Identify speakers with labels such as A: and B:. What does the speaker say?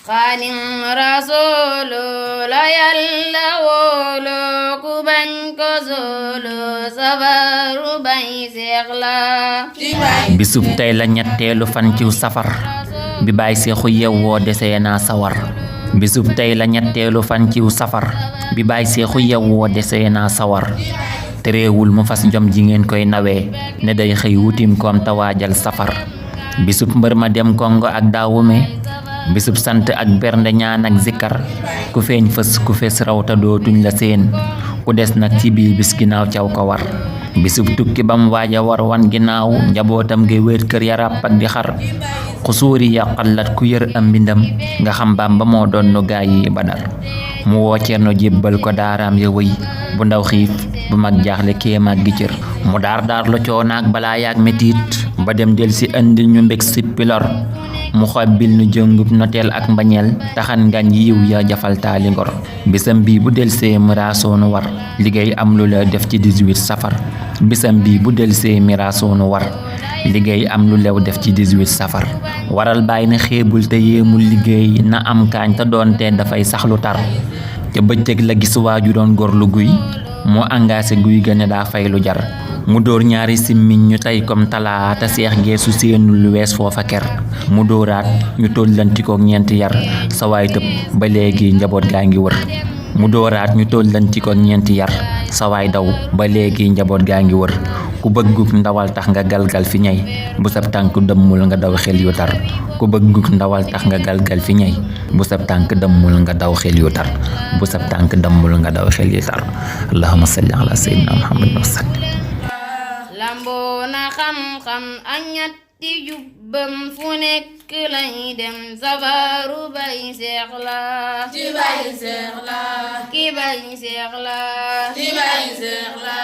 A: xaadim rasuulu la yàlla wóolu ku bañ ko soolu safaru bay seex la
B: bisub tey la ñetteelu fan ciw safar bi baay seexu yewwoo desee naa sawar bisub tey la ñetteelu fan ciw safar bi baay seexu yewwoo desee naa sawar tereewul mu fas jom ji ngeen koy nawee ne day xëy wutim koom tawaajal safar bisub mbër ma dem kongo ak daawume bisub sant ak bernde ñaan ak zikkar ku feeñ fës ku fes raw ta dootuñ la seen ku des nag ci biir bis ginnaaw caw ko war bisub tukki bam waaja war wan ginnaaw njabootam nga wéet kër ya ràpp ak di xar xusuuri yàqallat ku yër am mbindam nga xam Bamba moo doon nu gaay yi Badar mu woo Cerno jébbal ko daaraam ya wëy bu ndaw xiif bu mag jaaxle kéemaat gi cër mu daar lu coonaak balaa yaag metit ba dem del si andi ñu mbég sippi lor mu xobbil nu jëngub noteel ak mbañeel taxan ngañ yiw ya jafal taali ngor bisam bii bu delsee miraasoonu war liggéey am lu la def ci 18 safar bisam bii bu delsee miraasoonu war liggéey am lu lew def ci 18 safar waral bàyyi na xeebul te yéemul liggéey na am kaañ te doonte dafay saxlu tar te bëccëg la gis waaju doon gor lu guy moo engagé guy ga ne daa fay lu jar mu dóor ñaari simmiñ ñu tey comme talaata seex geesu seenul lu wees foofa ker mu dóoraat ñu tollantikook ñeenti yar sawaay tëb ba léegi njaboot gaa ngi wër mu dóoraat ñu tollantikook ñeenti yar sawaay daw ba léegi njaboot gaa ngi wër ku bëgguk ndawal tax nga galgal fi ñay bu sab tànk dëmmul nga daw xel yu tar ku bëgguk ndawal tax nga galgal fi ñay bu sab tànk dëmmul nga daw xel yu tar bu sab tànk dëmmul nga daw xel yu tar allahumma salli ala sayyidina muhammad wa sallim
A: lamboona xam-xam ak ñetti jubbam fu nekk lay dem safaru bay seex la
C: ci bay seex la
A: ki bay seex la
C: ci bay seex la